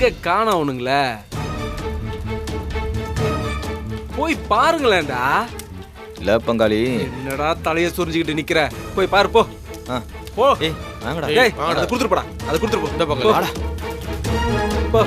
எங்க காணவனுங்கள போய் பாருங்களேன்டா. இல்ல பங்காளி, என்னடா தலைய சொரிஞ்சுக்கிட்டு நிக்கிற? போய் பாரு போ. போ. ஏய் வாங்கடா. ஏய் அத குடுத்துட்டு போடா. அத குடுத்துட்டு போ. இந்த பக்கம் வாடா. போ.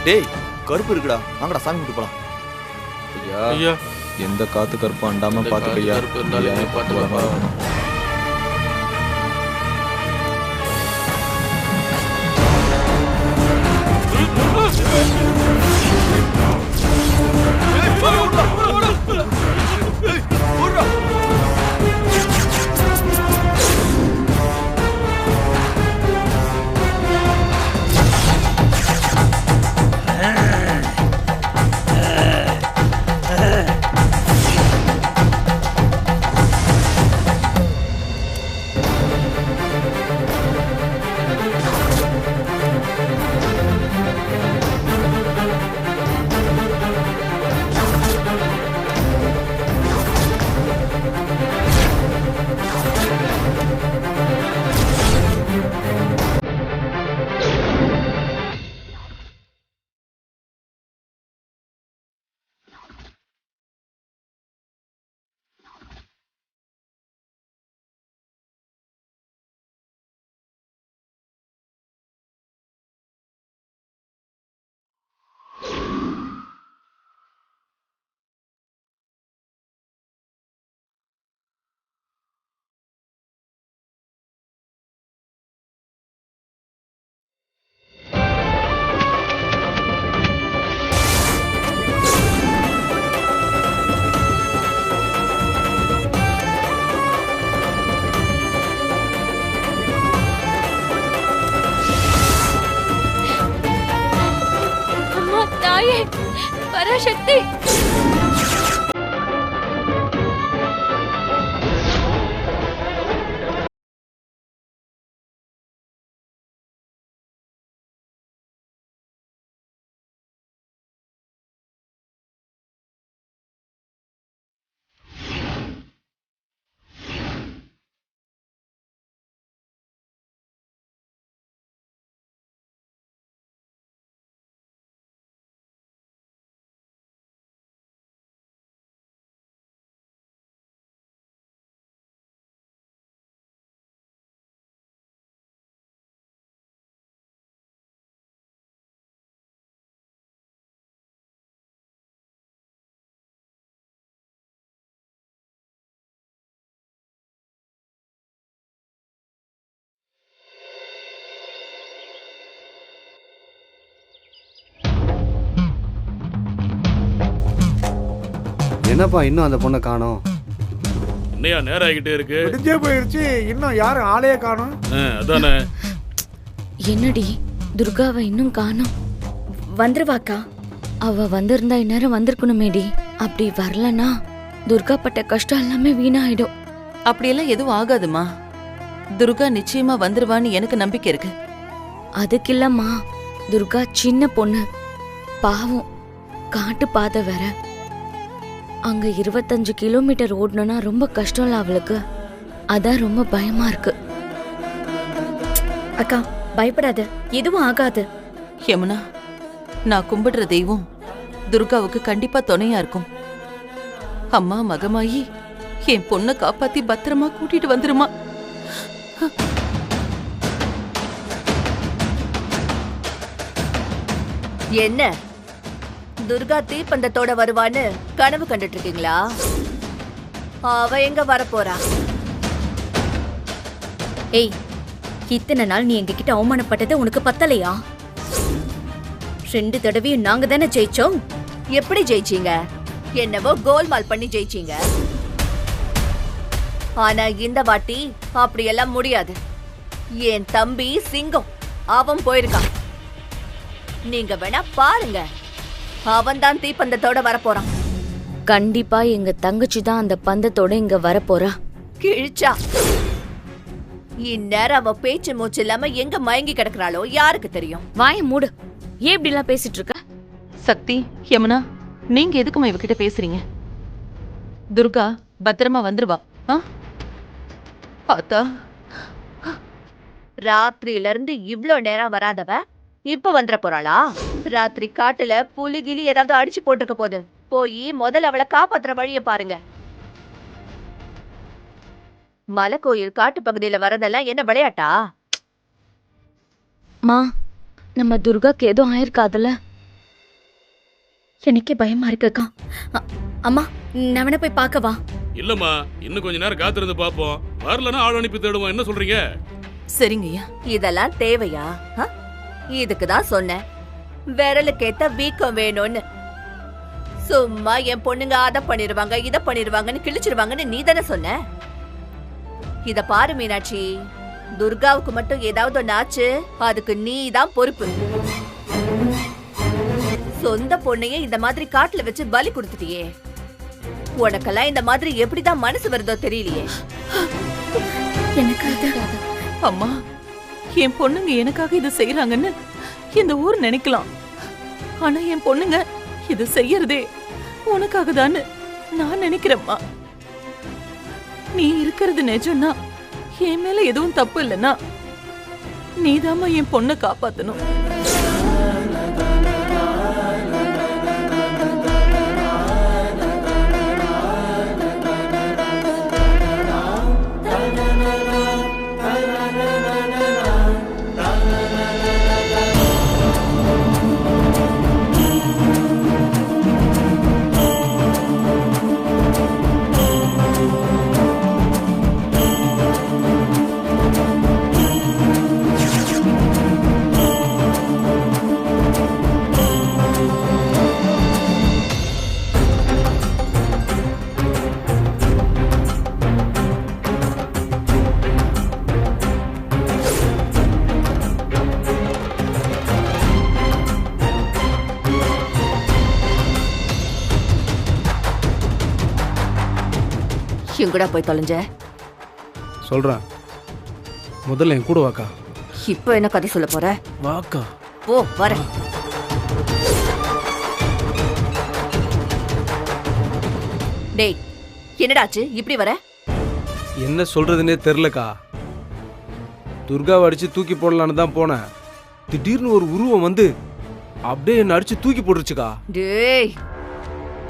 டேய் கருப்பு இருக்குடா, வாங்கடா சாமி கும்பிட்டு போலாம். ஐயா எந்த காத்து கருப்பு அண்டாம பாத்துக்கையா. பராசக்தி என்னப்பா இன்னும் அந்த பொண்ணை காணோம்? என்னையா நேரம் ஆகிட்டே இருக்கு? விடிஞ்சே போயிருச்சு, இன்னும் யாரும் ஆளையே காணோம். அதானே. என்னடி துர்காவை இன்னும் காணோம்? வந்துருவாக்கா. அவ வந்திருந்தா இந்நேரம் வந்திருக்கணுமேடி. அப்படி வரலனா துர்கா பட்ட கஷ்டம் எல்லாமே வீணாயிடும். அப்படியெல்லாம் எதுவும் ஆகாதுமா. துர்கா நிச்சயமா வந்துருவான்னு எனக்கு நம்பிக்கை இருக்கு. அதுக்கு இல்லம்மா, துர்கா சின்ன பொண்ணு, பாவம், காட்டு பாதை வேற. அங்க 25 கிலோமீட்டர் ஓடணும்னா ரொம்ப கஷ்டம்ல அவளுக்கு. அதான் ரொம்ப பயமா இருக்கு. அக்கா பயப்படாத, எதுவும் ஆகாது. யமுனா, நான் கும்பிடுற தெய்வம் துர்காவுக்கு கண்டிப்பா துணையா இருக்கும். அம்மா மகமாயி என் பொண்ணை காப்பாத்தி பத்திரமா கூட்டிட்டு வந்துருமா. என்ன துர்கா தீப்பந்தத்தோட வருவான்னு கனவு கண்டுட்டு இருக்கீங்களா? அவ எங்க வரப்போறா? ஏய், இத்தனை நாள் நீ எங்ககிட்ட அவமானப்பட்டது உனக்கு பத்தலையா? 2 தடவையும் நாங்க தானே ஜெயிச்சோம். எப்படி ஜெயிச்சீங்க? என்னவோ கோல்மால் பண்ணி ஜெயிச்சீங்க. ஆனா இந்த வாட்டி அப்படியெல்லாம் முடியாது. என் தம்பி சிங்கம், அவன் போயிருக்கான். நீங்க வேணா பாருங்க, அவன் தான் தீப்பந்தத்தோட வரப்போறான். கண்டிப்பா எங்க தங்கச்சி தான் அந்த பந்தத்தோட இங்க வரப்போறா. கிழிச்சா இந்நேரம் அவ பேச்சு மூச்சு இல்லாம எங்க மயங்கி கிடக்குறாளோ யாருக்கு தெரியும்? வாய மூடு. ஏன் இப்படி எல்லாம் பேசிட்டு இருக்க? சக்தி, யமுனா, நீங்க எதுக்குமா இவகிட்ட பேசுறீங்க? துர்கா பத்திரமா வந்துருவா. பார்த்தா ராத்திரியில இருந்து இவ்ளோ நேரம் வராதவ இப்ப வந்துட போறாளா? ராத்திரி காட்டுல புலிகிலி ஏதாவது அடிச்சு போட்டுக்க போகுது. போய் முதல்ல அவளை காப்பாத்துற வழிய பாருங்க. மலை கோயில் காட்டு பகுதியில வரதெல்லாம் என்ன விளையாட்டா? மா, நம்ம துர்காக்கு ஏதோ ஆயிருக்காதுல? எனக்கே பயமா இருக்குக்கா. அம்மா, நான் வேணா போய் பார்க்கவா? இல்லம்மா, இன்னும் கொஞ்ச நேரம் காத்திருந்து பாப்போம். வரலன்னா ஆள் அனுப்பி தேடுவோம். என்ன சொல்றீங்க? சரிங்கய்யா. இதெல்லாம் தேவையா? இதுக்குதான் சொன்னேன், விரலுக்கேத்த வீக்கம் வேணும்னு. சும்மா என் பொண்ணுங்க அத பண்ணிருவாங்க இத பண்ணிருவாங்கன்னு கிழிச்சிருவாங்கன்னு நீ தானே சொன்ன. இத பாரு மீனாட்சி, துர்காவுக்கு மட்டும் ஏதாவது ஒண்ணாச்சு அதுக்கு நீ தான் பொறுப்பு. சொந்த பொண்ணையே இந்த மாதிரி காட்டுல வச்சு பலி கொடுத்துட்டியே. உனக்கெல்லாம் இந்த மாதிரி எப்படிதான் மனசு வருதோ தெரியலையே. அம்மா, என் பொண்ணுங்க எனக்காக இது செய்யறாங்கன்னு இந்த ஊர் நினைக்கலாம். ஆனா என் பொண்ணுங்க இது செய்யறதே உனக்காக தான் நான் நினைக்கிறேம்மா. நீ இருக்கிறது நிஜம்னா, என் மேல எதுவும் தப்பு இல்லைன்னா நீதாம்மா என் பொண்ணை காப்பாத்தணும். எங்கடா போய் தொலைஞ்ச? சொல்றேன், முதல்ல என் கூட வாக்கா. இப்ப என்ன கதை சொல்ல போற? வாக்கா. ஓ, வர. டேய், என்னடாச்சு இப்படி வர? என்ன சொல்றதுன்னே தெரிலக்கா. துர்காவை அடிச்சு தூக்கி போடலான்னு தான் போனேன். திடீர்னு ஒரு உருவம் வந்து அப்படியே என்ன அடிச்சு தூக்கி போட்டுருச்சுக்கா. டேய்,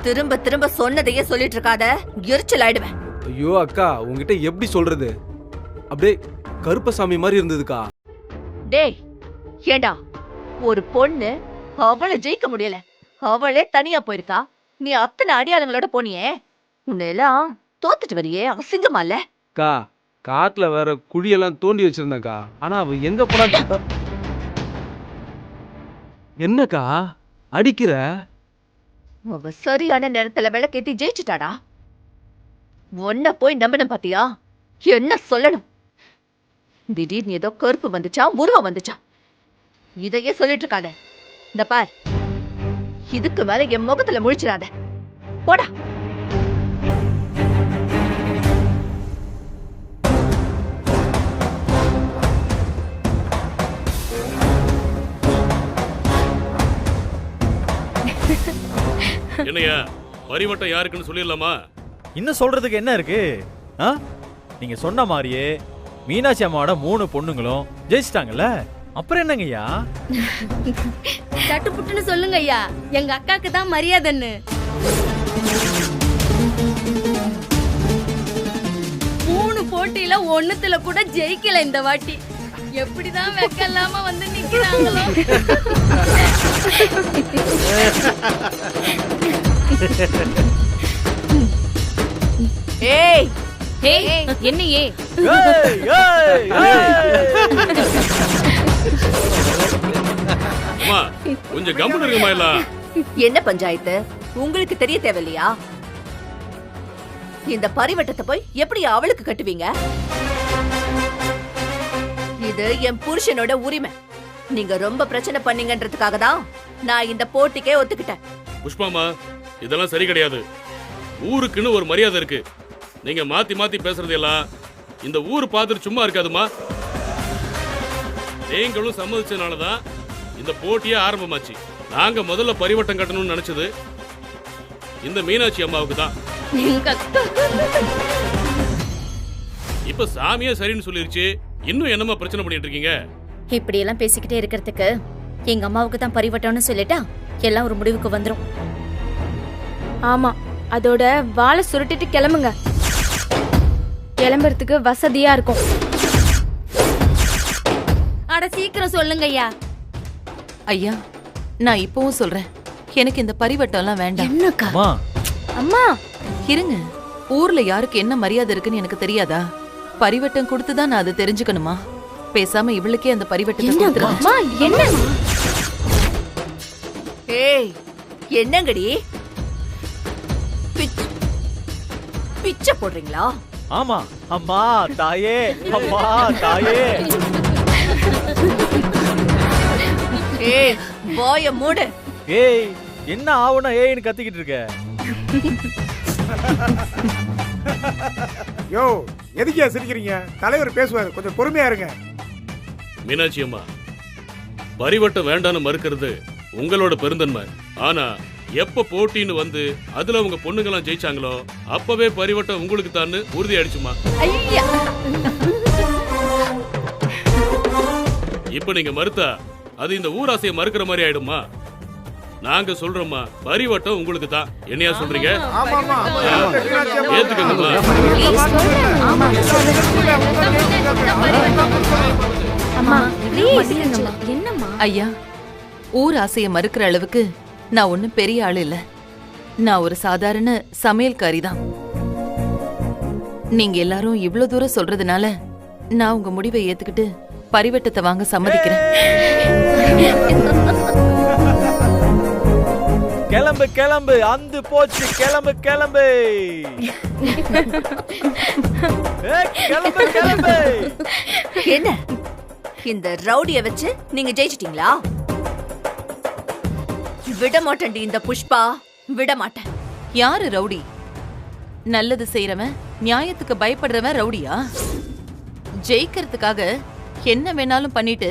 திரும்ப திரும்ப சொன்னதையே சொல்லிட்டு இருக்காத, எரிச்சல் ஆயிடுவேன். ஐயோ அக்கா, உங்ககிட்ட எப்படி சொல்றது? அப்படியே கருப்பசாமி மாதிரி இருந்ததுக்கா. டேய், ஏண்டா ஒரு பொண்ணு அவளை ஜெயிக்க முடியல, அவளே தனியா போயிருக்கா. நீ அத்தனை அடியாளங்களோட போனியே, உன்னெல்லாம் தோத்துட்டு வரியே, அசிங்கமா இல்ல? அக்கா, காட்டுல வேற குழியெல்லாம் தோண்டி வச்சிருந்தேன்க்கா. ஆனா அவ எங்க போனா? என்னக்கா அடிக்கிற? அவ சரியான நேரத்துல விளக்கேத்தி ஜெயிச்சுட்டாடா. உன்ன போய் நம்பணும் பாத்தியா? என்ன சொல்லணும்? திடீர்னு ஏதோ கருப்பு வந்துச்சா, உருவம் வந்துச்சா, இதையே சொல்லிட்டு இருக்காத. இந்த பார், இதுக்கு மேல என் முகத்துல முழிச்சிடாத. போடா. என்னையா பரிவட்டம் யாருக்குன்னு சொல்லிடலாமா? இன்னும் சொல்றதுக்கு என்ன இருக்கு? நீங்க சொன்ன மாதிரியே மீனாட்சி அம்மாவோட 3 பொண்ணுங்களும் ஜெயிச்சிட்டாங்கல்ல, அப்புறம் என்னங்கய்யா? சட்டு புட்டுன்னு சொல்லுங்க ஐயா, எங்க அக்காக்கு தான் மரியாதைன்னு. 3 போட்டியில 1த்துல கூட ஜெயிக்கல இந்த வாட்டி. எப்படிதான் வெக்கலாம வந்து நிக்கிறாங்களோ. ஏய் ஏய், என்னையே? அம்மா கொஞ்சம் கம்முன்னு இருக்குமா எல்லாம்? என்ன பஞ்சாயத்து உங்களுக்கு தெரிய தேவையில்லையா? இந்த பரிவட்டத்தை போய் எப்படி அவளுக்கு கட்டுவீங்க? இது என் புருஷனோட உரிமை. நீங்க ரொம்ப பிரச்சனை பண்ணீங்கன்றதுக்காக தான் நான் இந்த போட்டிக்கே ஒத்துக்கிட்டேன். புஷ்பாமா, இதெல்லாம் சரி கிடையாது. ஊருக்குன்னு ஒரு மரியாதை இருக்கு. நீங்க மாத்தி மாத்தி பேசுறது எல்லாம் இந்த ஊர் பார்த்துட்டு சும்மா இருக்காதுமா. நீங்களும் சம்மதிச்சதுனாலதான் இந்த போட்டியே ஆரம்பமாச்சு. நாங்க முதல்ல பரிவட்டம் கட்டணும்னு நினைச்சது இந்த மீனாட்சி அம்மாவுக்கு தான். இப்ப சாமியே சரின்னு சொல்லிருச்சு, இன்னும் என்னமா பிரச்சனை பண்ணிட்டு இருக்கீங்க? இப்படி எல்லாம் பேசிக்கிட்டே இருக்கிறதுக்கு எங்க அம்மாவுக்கு தான் பரிவட்டம்னு சொல்லிட்டா எல்லாம் ஒரு முடிவுக்கு வந்துரும். ஆமா, அதோட வாளை சுருட்டிட்டு கிளம்புங்க. கிளம்புறதுக்கு வசதியா இருக்கும். அட சீக்கிரம் சொல்லுங்க ஐயா. ஐயா, நான் இப்பவும் சொல்றேன், எனக்கு இந்த பரிவட்டம் எல்லாம் வேண்டாம். என்னக்கா? அம்மா, அம்மா இருங்க, ஊர்ல யாருக்கு என்ன மரியாதை இருக்குன்னு எனக்கு தெரியாதா? பரிவட்டம் கொடுத்துதான் நான் அதை தெரிஞ்சுக்கணுமா? பேசாம இவளுக்கே அந்த பரிவட்டத்தை கொடுத்துறேன். அம்மா, என்ன? ஏய், என்னங்கடி பிச்சை போடுறீங்களா? ஆமா. அம்மா தாயே, அம்மா தாயே. ஏய், வாய மூடு. ஏய், என்ன ஆவணும் ஏன்னு கத்திக்கிட்டு இருக்க? யோ, எதுக்கியா சிரிக்கிறீங்க? தலைவர் பேசுவாரு, கொஞ்சம் பொறுமையா இருங்க. மீனாட்சி அம்மா, பரிவட்டம் வேண்டான்னு மறுக்கிறது உங்களோட பெருந்தன்மை. ஆனா எப்ப போட்டின்னு வந்து அதுல உங்க பொண்ணுங்கெல்லாம் ஜெயிச்சாங்களோ அப்பவே பரிவட்டம் உங்களுக்கு தான் உறுதி அடிச்சுமா. ஐயா, இப்ப நீங்க மறுத்தா அது இந்த ஊராசையை மறுக்கிற மாதிரி ஆயிடுமா? நாங்க சொல்றோம்மா, பரிவட்டம் உங்களுக்கு தான். என்னையா சொல்றீங்க? ஆமாமா, ஏத்துக்கங்கம்மா. அம்மா, ப்ளீஸ் என்னம்மா? ஐயா, ஊர் ஆசைய மறுக்கிற அளவுக்கு நான் ஒண்ணும் பெரிய ஆள் இல்ல. நான் ஒரு சாதாரண சமையல்காரி தான். நீங்க எல்லாரும் இவ்ளோ தூரம் சொல்றதுனால நான் உங்க முடிவை ஏத்துக்கிட்டு பரிவட்டத்தை வாங்க சம்மதிக்கிறேன். கிளம்பு கிளம்பு, அந்து போச்சு, கிளம்பு கிளம்பு. கிளம்பு கிளம்பு. என்ன இந்த ரவுடிய வச்சு நீங்க ஜெயிச்சிட்டீங்களா? விட மாட்டேன்டி இந்த புஷ்பா, விட மாட்டேன். யாரு ரவுடி? நல்லது செய்யறவன், நியாயத்துக்கு பயப்படுறவன் ரவுடியா? ஜெயிக்கிறதுக்காக என்ன வேணாலும் பண்ணிட்டு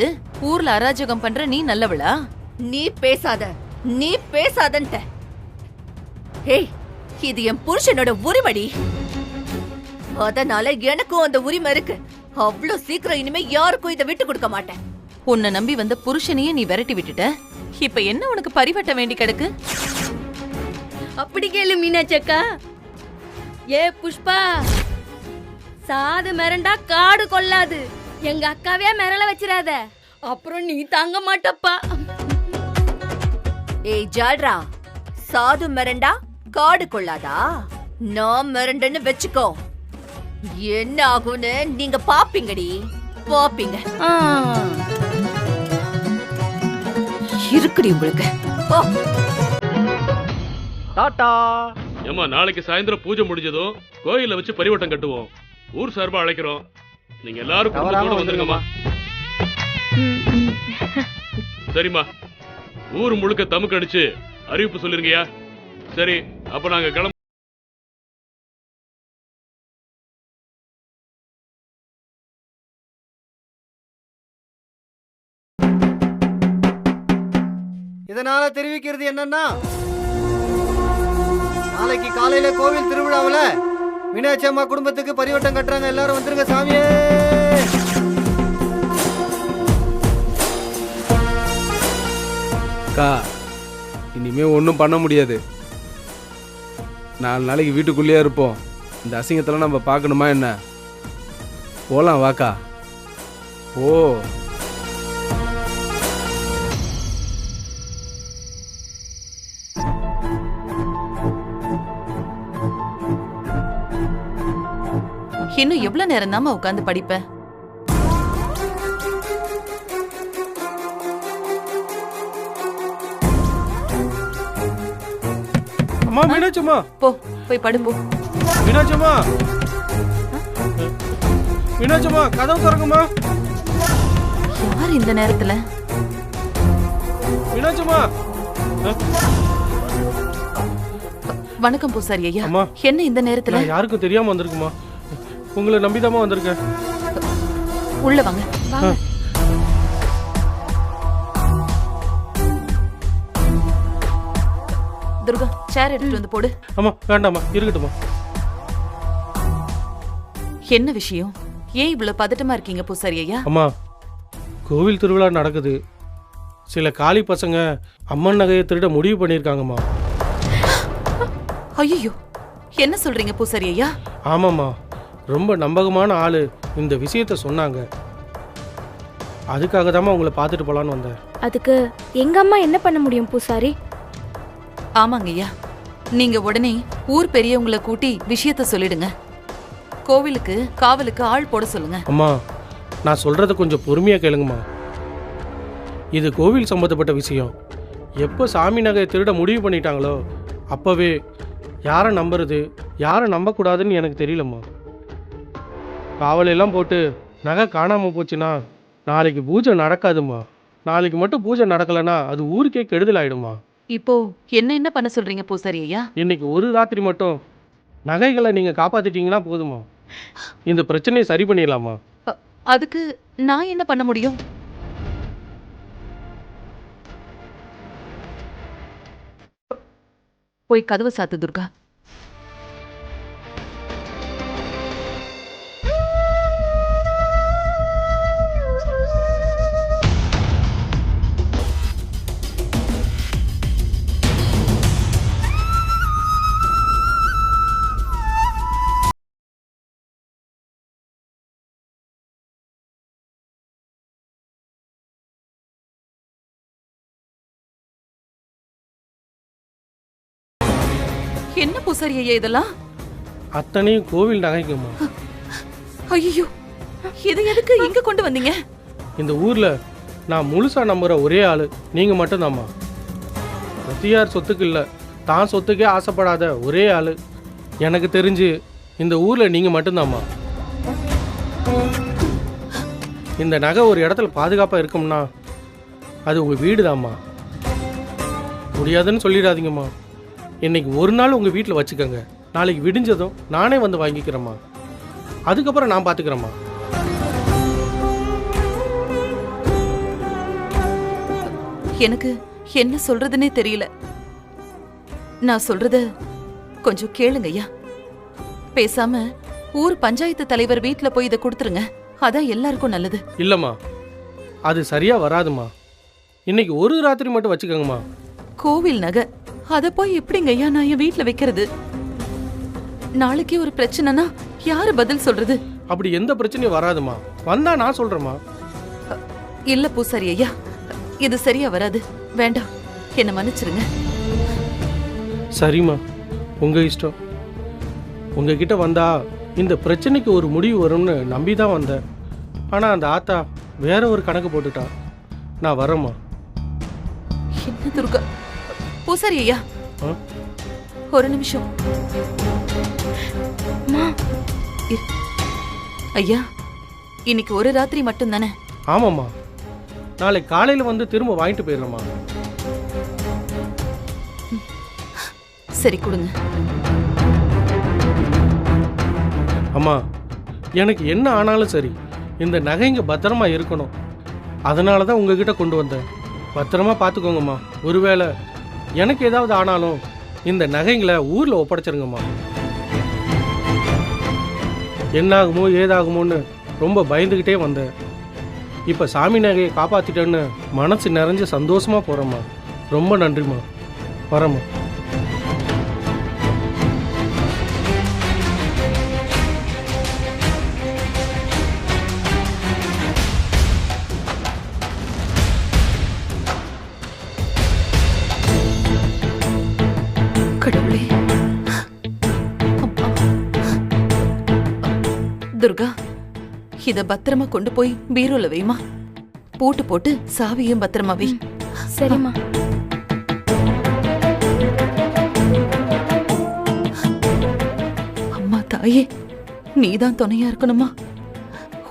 ஊர்ல அராஜகம் பண்ற நீ நல்லவளா? நீ பேசாத, நீ பேசாதன்ட்ட. ஏய், இது என் புருஷனோட உரிமடி. அதனால எனக்கும் அந்த உரிமை இருக்கு. அவ்வளவு சீக்கிரம் இனிமே யாருக்கும் இதை விட்டு கொடுக்க மாட்டேன். உன்னை நம்பி வந்த புருஷனையே நீ விரட்டி விட்டுட்ட. இப்ப என்ன உனக்கு பரிவட்ட வேண்டி கிடக்கு? அப்படி கேளு மீனாட்சி அக்கா. ஏ புஷ்பா, சாது மிரண்டா காடு கொள்ளாது. எங்க அக்காவே மிரள வச்சிராத, அப்புறம் நீ தாங்க மாட்டப்பா. ஏய் ஜால்ரா, சாது மிரண்டா காடு கொள்ளாதா? நான் மிரண்டன்னு வெச்சுக்கோ, என்ன ஆகும்னு நீங்க பாப்பீங்கடி, பாப்பீங்க. இருக்குடி உங்களுக்கு. டாடா. ஏம்மா நாளைக்கு சாயந்தரம் பூஜை முடிஞ்சதும் கோயில்ல வச்சு பரிவட்டம் கட்டுவோம். ஊர் சார்பா அழைக்கிறோம். நீங்க எல்லாரும் குடும்பத்தோட வந்துருங்கம்மா. சரிம்மா, ஊர் முழுக்க தமுக்கு அடிச்சு அறிவிப்பு சொல்லிருங்கயா. சரி, அப்ப நாங்க கிளம்ப. இதனால தெரிவிக்கிறது என்னன்னா, நாளைக்கு காலையில கோவில் திருவிழாவுல மீனாட்சி அம்மா குடும்பத்துக்கு பரிவட்டம் கட்டுறாங்க. எல்லாரும் வந்துருங்க சாமியே. அக்கா, இனிமே ஒன்றும் பண்ண முடியாது. 4 நாளைக்கு வீட்டுக்குள்ளேயே இருப்போம். இந்த அசிங்கத்தெல்லாம் நம்ம பார்க்கணுமா என்ன? போலாம் வாக்கா. ஓ, இன்னும் எவ்வளவு நேரம் தாமா உட்காந்து படிப்ப? அம்மா மீனாட்சிம்மா, போய் படு போ. மீனாட்சிம்மா, மீனாட்சிம்மா, கதவு திறக்குமா? யார் இந்த நேரத்துல? மீனாட்சிம்மா. வணக்கம் பூசாரி ஐயா. அம்மா, என்ன இந்த நேரத்துல? யாருக்கும் தெரியாம வந்திருக்குமா? உங்களை நம்பிதாமா வந்திருக்கேன். உள்ள வாங்க. துர்கா, சேர் எடுத்துட்டு வந்து போடு. அம்மா வேண்டாமா, இருக்கட்டுமா. என்ன விஷயம்? ஏன் இவ்வளவு பதட்டமா இருக்கீங்க பூசாரி ஐயா? அம்மா, கோவில் திருவிழா நடக்குது. சில காளி பசங்க அம்மன் நகையை திருட முடிவு பண்ணியிருக்காங்கம்மா. ஐயோ, என்ன சொல்றீங்க பூசாரி ஐயா? ஆமாம்மா, ரொம்ப நம்பகமான ஆளு இந்த விஷயத்த சொன்னாங்க. அதுக்காக தாம்மா உங்களை பார்த்துட்டு போலான்னு வந்தேன். அதுக்கு எங்க அம்மா என்ன பண்ண முடியும் பூசாரி? ஆமாங்க ஐயா, நீங்க உடனே ஊர் பெரியவங்களை கூட்டி விஷயத்த சொல்லிடுங்க. கோவிலுக்கு காவலுக்கு ஆள் போட சொல்லுங்க. அம்மா, நான் சொல்றத கொஞ்சம் பொறுமையா கேளுங்கம்மா. இது கோவில் சம்பந்தப்பட்ட விஷயம். எப்போ சாமி நகையை திருட முடிவு பண்ணிட்டாங்களோ அப்பவே யாரை நம்புறது யாரை நம்பக்கூடாதுன்னு எனக்கு தெரியலம்மா. காவலெல்லாம் போட்டு நகை காணாமல் போச்சுன்னா நாளைக்கு பூஜை நடக்காதும்மா. நாளைக்கு மட்டும் பூஜை நடக்கலைன்னா அது ஊருக்கே கெடுதல் ஆயிடுமா. இப்போ என்ன பண்ண சொல்றீங்க பூசாரி ஐயா? இன்னைக்கு ஒரு ராத்திரி மட்டும் நகைகளை நீங்கள் காப்பாற்றிட்டீங்கன்னா போதுமா. இந்த பிரச்சனையை சரி பண்ணிடலாமா. அதுக்கு நான் என்ன பண்ண முடியும்? போய் கதவை சாத்து துர்கா. என்ன பூசாரி ஐயா இதெல்லாம்? அத்தனையும் கோவில் நகைக்குமா. ஐயோ, இது எதுக்கு இங்க கொண்டு வந்தீங்க? இந்த ஊர்ல நான் முழுசா நம்புற ஒரே ஆளு நீங்க மட்டும்தாம்மா. பிரத்தியார் சொத்துக்கு இல்லை, தான் சொத்துக்கே ஆசைப்படாத ஒரே ஆளு எனக்கு தெரிஞ்சு இந்த ஊர்ல நீங்க மட்டும்தாம்மா. இந்த நகை ஒரு இடத்துல பாதுகாப்பா இருக்கும்னா அது உங்க வீடு தாம்மா. முடியாதுன்னு சொல்லிடாதீங்கம்மா. இன்னைக்கு ஒரு நாள் உங்க வீட்டில் வச்சுக்கோங்க. நாளைக்கு விடிஞ்சதும் நானே வந்து வாங்கிக்கிறேம்மா. அதுக்கப்புறம் நான் பார்த்துக்கிறேம்மா. எனக்கு என்ன சொல்றதுன்னே தெரியல. நான் சொல்றத கொஞ்சம் கேளுங்க ஐயா. பேசாம ஊர் பஞ்சாயத்து தலைவர் வீட்டுல போய் இதை கொடுத்துருங்க. அதான் எல்லாருக்கும் நல்லது. இல்லம்மா, அது சரியா வராதுமா. இன்னைக்கு ஒரு ராத்திரி மட்டும் வச்சுக்கோங்கம்மா. கோவில் நகை, அத போய் எப்படிங்க ஐயா நான் என் வீட்டுல வைக்கிறது? நாளைக்கு ஒரு பிரச்சனைனா யாரு பதில் சொல்றது? அப்படி எந்த பிரச்சனையும் வராதுமா. வந்தா நான் சொல்றேம்மா. இல்ல பூசாரி ஐயா, இது சரியா வராது. வேண்டாம், என்ன மன்னிச்சிருங்க. சரிம்மா, உங்க இஷ்டம். உங்ககிட்ட வந்தா இந்த பிரச்சனைக்கு ஒரு முடிவு வரும்னு நம்பி தான் வந்தேன். ஆனா அந்த ஆத்தா வேற ஒரு கணக்கு போட்டுட்டா. நான் வரேம்மா. என்ன துர்கா? பூசாரி ஐயா, ஒரு நிமிஷம். அம்மா, ஐயா, இன்னைக்கு ஒரு ராத்திரி மட்டும் தானே? ஆமாம்மா, நாளை காலையில் வந்து திரும்ப வாங்கிட்டு போயிடுறேம்மா. சரி, கொடுங்க. அம்மா, எனக்கு என்ன ஆனாலும் சரி, இந்த நகைங்க பத்திரமா இருக்கணும். அதனால தான் உங்ககிட்ட கொண்டு வந்தேன். பத்திரமா பார்த்துக்கோங்கம்மா. ஒருவேளை எனக்கு ஏதாவது ஆனாலும் இந்த நகைங்களை ஊரில் ஒப்படைச்சிருங்கம்மா. என்னாகுமோ ஏதாகுமோன்னு ரொம்ப பயந்துக்கிட்டே வந்தேன். இப்போ சாமி நகையை காப்பாற்றிட்டேன்னு மனசு நிறைஞ்சு சந்தோஷமாக போகிறேம்மா. ரொம்ப நன்றிம்மா. வரேம்மா. கடவுளே. துர்கா, இத பத்திரமா கொண்டு போய் பீரோல வைமா. பூட்டு போட்டு சாவியும் பத்திரமா வை. சரிம்மா. அம்மா தாயே, நீதான் துணையா இருக்கணுமா?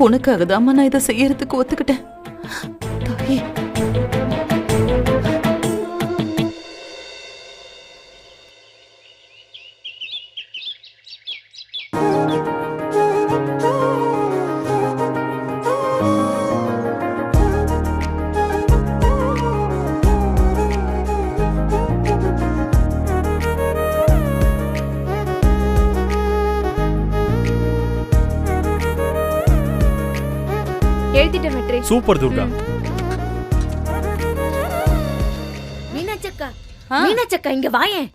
உனக்காக தாம்மா நான் இதை செய்யறதுக்கு ஒத்துக்கிட்டேன் தாயே. எழுதிட்டேன் மெட்ரி. சூப்பர் துர்கா. மீனாட்சக்கா, மீனாட்சக்கா, இங்க வாயேன்.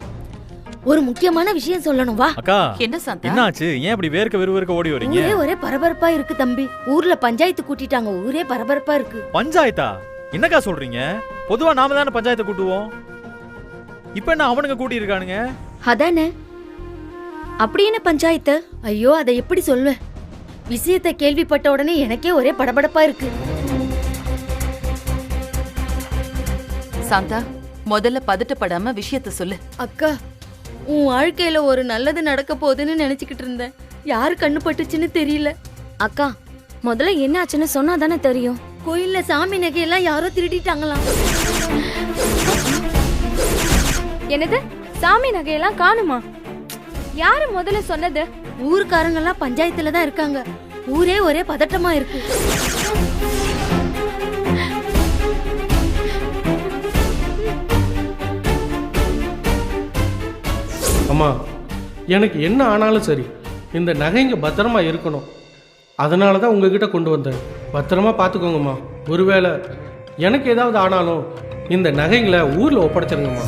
ஒரு முக்கியமான விஷயம் சொல்லணும், வா. அக்கா, என்ன சாந்தா? என்னாச்சு? ஏன் இப்படி வேர்க்க விறுவிறுக்க ஓடி வரீங்க? ஊரே ஒரே பரபரப்பா இருக்கு தம்பி. ஊர்ல பஞ்சாயத்து கூட்டிட்டாங்க. ஊரே பரபரப்பா இருக்கு. பஞ்சாயத்தா? என்னக்கா சொல்றீங்க? பொதுவா நாம தானே பஞ்சாயத்தை கூட்டுவோம். இப்ப என்ன அவனுங்க கூட்டி இருக்கானுங்க? அதானே. அப்படி என்ன பஞ்சாயத்து? ஐயோ, அதை எப்படி சொல்லுவேன்? விஷயத்தை கேள்விப்பட்ட உடனே எனக்கே ஒரே படபடப்பா இருக்கு. சாந்தா, முதல்ல பதட்டப்படாம விஷயத்த சொல்லு. அக்கா, உன் வாழ்க்கையில ஒரு நல்லது நடக்க போகுதுன்னு நினைச்சுக்கிட்டு இருந்தேன். யாரு கண்ணு பட்டுச்சுன்னு தெரியல. அக்கா, முதல்ல என்ன ஆச்சுன்னு சொன்னா தானே தெரியும். கோயில்ல சாமி நகையெல்லாம் யாரோ திருடிட்டாங்களாம். என்னது? சாமி நகையெல்லாம் காணுமா? யாரு முதல்ல சொன்னது? ஊர்க்காரங்க எல்லாம் பஞ்சாயத்துல தான் இருக்காங்க. ஊரே ஒரே பதட்டமா இருக்கு. அம்மா, எனக்கு என்ன ஆனாலும் சரி, இந்த நகைங்க பத்திரமா இருக்கணும். அதனால தான் உங்ககிட்ட கொண்டு வந்தேன். பத்திரமா பார்த்துக்கோங்கம்மா. ஒருவேளை எனக்கு ஏதாவது ஆனாலும் இந்த நகைங்களை ஊரில் ஒப்படைச்சிருங்கம்மா.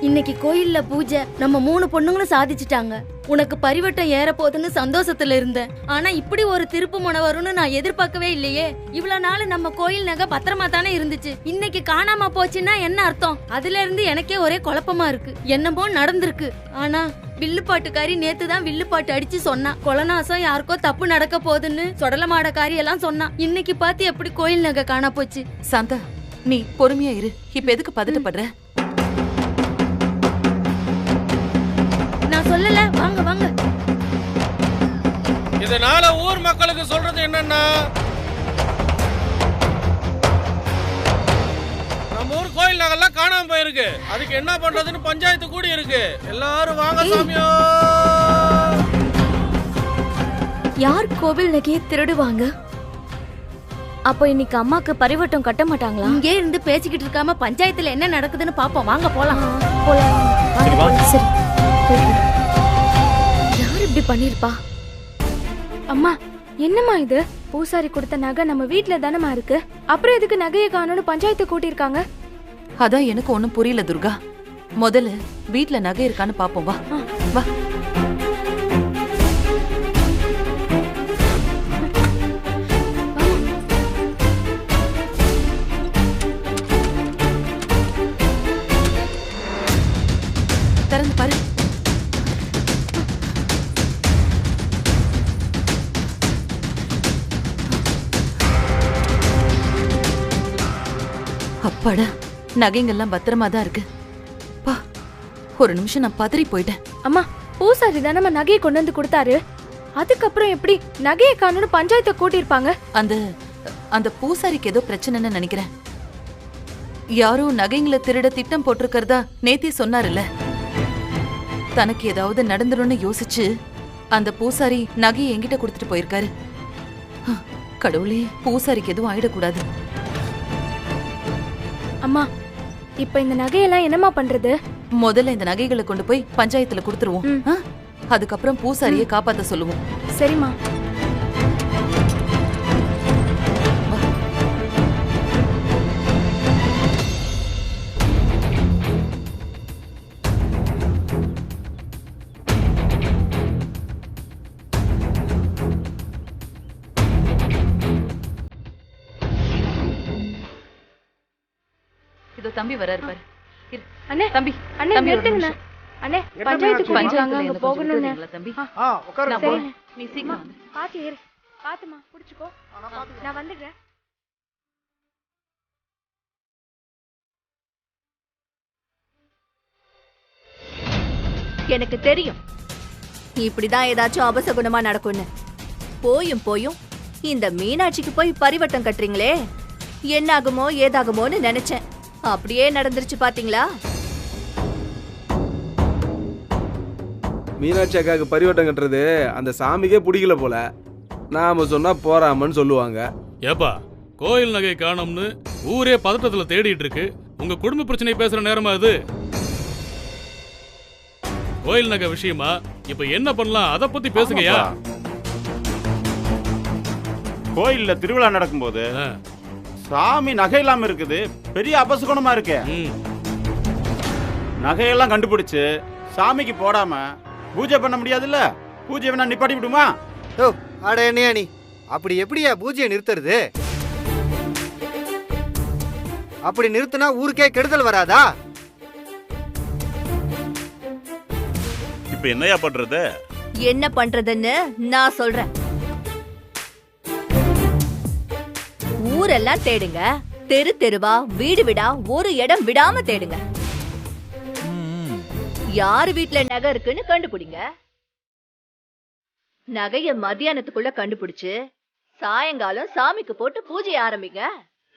இன்னைக்கு கோயில்ல பூஜை. நம்ம 3 பொண்ணுங்களும் சாதிச்சுட்டாங்க. உனக்கு பரிவட்டம் ஏற போகுதுன்னு சந்தோஷத்துல இருந்தேன். ஆனா இப்படி ஒரு திருப்பு முனை வரும்னு நான் எதிர்பார்க்கவே இல்லையே. இவ்வளவு நாள் நம்ம கோயில் நகை பத்திரமா தானே இருந்துச்சு. இன்னைக்கு காணாம போச்சுன்னா என்ன அர்த்தம்? அதுல இருந்து எனக்கே ஒரே குழப்பமா இருக்கு. என்னமோ நடந்திருக்கு. ஆனா வில்லுப்பாட்டுக்காரி நேத்து தான் வில்லுப்பாட்டு அடிச்சு சொன்னா. கொலநாசம் யாருக்கோ தப்பு நடக்க போகுதுன்னு சொடலமாடக்காரி எல்லாம் சொன்னா. இன்னைக்கு பார்த்து எப்படி கோயில் நகை காணா போச்சு? சாந்தா, நீ பொறுமையா இரு. இப்ப எதுக்கு பதட்டப்படுற? நான் சொல்லல. வாங்க வாங்க. இதனால ஊர் மக்களுக்கு சொல்றது என்னன்னா, நம்ம ஊர் கோயில் நகைலாம் காணாம போயிருக்கு. அதுக்கு என்ன பண்றதுன்னு பஞ்சாயத்து கூடி இருக்கு. எல்லாரும் வாங்க சாமியோ. யார் கோவில் நகையை திருடுவாங்க? அப்போ இன்னைக்கு அம்மாக்கு பரிவட்டம் கட்ட மாட்டாங்களா? இங்கே இருந்து பேசிக்கிட்டு இருக்காம பஞ்சாயத்துல என்ன நடக்குதுன்னு பாப்போம். வாங்க போலாம். சரி, வா. சரி. யார் இப்படி பண்ணிருப்பா? அம்மா, என்னம்மா இது? பூசாரி கொடுத்த நகை நம்ம வீட்ல தானமா இருக்கு. அப்புறம் எதுக்கு நகையை காணோம்னு பஞ்சாயத்து கூட்டியிருக்காங்க? அதான் எனக்கு ஒண்ணும் புரியல துர்கா. முதல்ல வீட்ல நகை இருக்கான்னு பாப்போம். வா வா. திறந்து பாரு. அப்பாடா, நகைங்கெல்லாம் பத்திரமா தான் இருக்கு. பா, ஒரு நிமிஷம் நான் பதறி போயிட்டேன். அம்மா பூசாரி தானம்மா நகையை கொண்டு வந்து கொடுத்தாரு. அதுக்கப்புறம் எப்படி நகையை காணோன்னு பஞ்சாயத்தை கூட்டியிருப்பாங்க? அந்த அந்த பூசாரிக்கு ஏதோ பிரச்சனைன்னு நினைக்கிறேன். யாரோ நகைங்களை திருட திட்டம் போட்டிருக்கிறதா நேத்தி சொன்னாருல்ல. தனக்கு ஏதாவது நடந்துரும்னு யோசிச்சு அந்த பூசாரி நகையை என்கிட்ட கொடுத்துட்டு போயிருக்காரு. கடவுளே, பூசாரிக்கு எதுவும் ஆயிடக்கூடாது. அம்மா இப்ப இந்த நகையெல்லாம் என்னம்மா பண்றது? முதல்ல இந்த நகைகளை கொண்டு போய் பஞ்சாயத்துல கொடுத்துருவோம். அதுக்கப்புறம் பூசாரியை காப்பாத்த சொல்லுவோம். சரிம்மா. இதோ தம்பி வராரு பாரு. அண்ணே தம்பி, அண்ணே தம்பி ஒரு நிறுத்துங்கண்ணே. நிமிஷம். அண்ணே பஞ்சாயத்துக்கு போறாங்க, அங்க போகணும்னே. தம்பி உட்காருங்க. நான் போறேன். நீ சீக்கிரம் வந்து. பாத்து ஏறு. பாத்துமா புடிச்சுக்கோ. நான் வந்துடுறேன். எனக்கு தெரியும் இப்படிதான் ஏதாச்சும் அபசகுணமா நடக்கும்னு. போயும் போயும் இந்த மீனாட்சிக்கு போய் பரிவட்டம் கட்டுறீங்களே, என்ன ஆகுமோ ஏதாகுமோன்னு நினைச்சேன். அப்படியே நடந்துருச்சு பாத்தீங்களா? மீனாட்சி அக்காவுக்கு பரிவட்டம் கட்டுறது அந்த சாமிக்கே பிடிக்கல போல. நாம சொன்னா போறாமன்னு சொல்லுவாங்க. ஏப்பா, கோயில் நகை காணோம்னு ஊரே பதட்டத்துல தேடிட்டு இருக்கு. உங்க குடும்ப பிரச்சனை பேசுற நேரமா அது? கோயில் நகை விஷயமா இப்ப என்ன பண்ணலாம், அத பத்தி பேசுங்கயா. கோயில்ல திருவிழா நடக்கும்போது சாமி நகை இல்லாம இருக்குது, பெரிய அபசகுணமா இருக்கு. நகையெல்லாம் கண்டுபிடிச்சு சாமிக்கு போடாம பூஜை பண்ண முடியாதுல்ல. பூஜை வேணா நிப்பாட்டி விடுமா? ஓ அட என்னையா நீ, அப்படி எப்படியா பூஜையை நிறுத்துறது? அப்படி நிறுத்தினா ஊருக்கே கெடுதல் வராதா? இப்ப என்னையா பண்றது? என்ன பண்றதுன்னு நான் சொல்றேன். ஊரெல்லாம் தேடுங்க, தெரு தெருவா வீடு வீடா ஒரு இடம் விடாம தேடுங்க. யாரு வீட்டுல நகை இருக்குன்னு கண்டுபிடிங்க. நகைய மத்தியானத்துக்குள்ள கண்டுபிடிச்சு சாயங்காலம் சாமிக்கு போட்டு பூஜை ஆரம்பிங்க.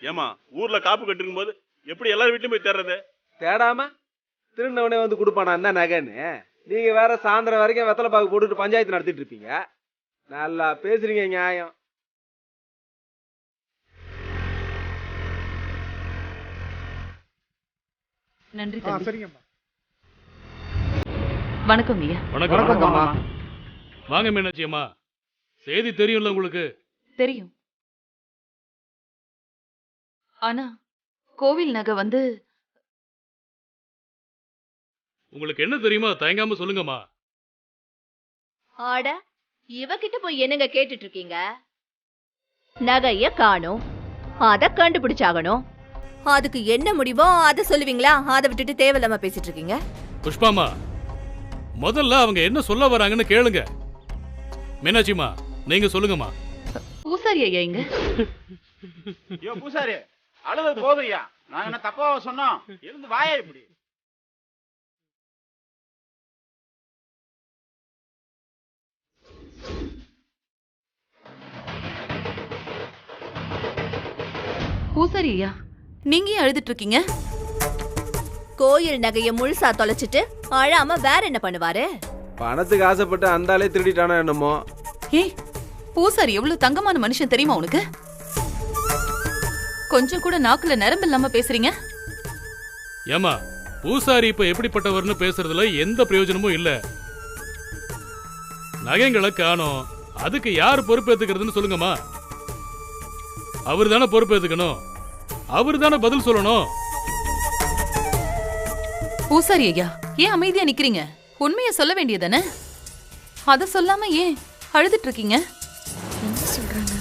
ஏமா, ஊர்ல காப்பு கட்டிருக்கும் போது எப்படி எல்லாரும் வீட்லயும் போய் தேடுறது? தேடாம திருநவனே வந்து கொடுப்பானா என்ன நகைன்னு? நீங்க வேற சாயந்தரம் வரைக்கும் வெத்தலை பாக்கு போட்டுட்டு பஞ்சாயத்து நடத்திட்டு இருப்பீங்க. நல்லா பேசுறீங்க நியாயம். நன்றி ஆ, தம்பி. சரிங்கம்மா. வணக்கம் ஐயா. வணக்கம். வாங்க மீனாட்சி அம்மா. செய்தி தெரியும்ல உங்களுக்கு? தெரியும். ஆனா கோவில் நகை வந்து உங்களுக்கு என்ன தெரியுமா, தயங்காம சொல்லுங்கம்மா. ஆட, இவகிட்ட போய் என்னங்க கேட்டுட்டு இருக்கீங்க? நகைய காணோம், அத கண்டுபிடிச்சாகணும். அதுக்கு என்ன முடிவோ அத சொல்லுவீங்களா? அதை விட்டுட்டு தேவையில்லாம பேசிட்டு இருக்கீங்க. புஷ்பாமா, முதல்ல அவங்க என்ன சொல்ல வராங்கன்னு கேளுங்க. மீனாட்சிமா, நீங்க சொல்லுங்கம்மா. பூசாரி ஐயா இங்க. ஐயோ பூசாரி, அழுது போதுயா. நாங்க என்ன தப்பாவா சொன்னோம்? இருந்து வாயா இப்படி. பூசாரி ஐயா, நீங்க ஏன் அழுதுட்டு இருக்கீங்க? கோயில் நகைய முழுசா தொலைச்சிட்டு அழாம வேற என்ன பண்ணுவாரு? பணத்துக்கு ஆசைப்பட்டு அந்த ஆளே திருடிட்டானா என்னமோ. ஏய், பூசாரி எவ்வளவு தங்கமான மனுஷன் தெரியுமா உனக்கு? கொஞ்சம் கூட நாக்குல நரம்பு இல்லாம பேசுறீங்க. ஏமா, பூசாரி இப்ப எப்படிப்பட்டவர்னு பேசுறதுல எந்த பிரயோஜனமும் இல்ல. நகைங்களை காணோம், அதுக்கு யார் பொறுப்பேத்துக்கிறதுன்னு சொல்லுங்கம்மா. அவர் தானே பொறுப்பேத்துக்கணும், அவர் தானே பதில் சொல்லணும். பூசாரி ஐயா, ஏன் அமைதியா நிக்கிறீங்க? உண்மைய சொல்ல வேண்டியதானே? அத சொல்லாம ஏன் அழுதுட்டு இருக்கீங்க? என்ன சொல்றாங்க?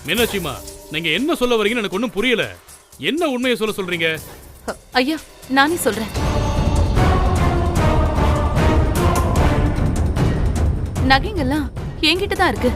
மீனாட்சிமா, நீங்க என்ன சொல்ல வரீங்கன்னு எனக்கு ஒன்னும் புரியல. என்ன உண்மையை சொல்ல சொல்றீங்க? ஐயா, நானே சொல்றேன். நகைங்கெல்லாம் என்கிட்ட தான் இருக்கு.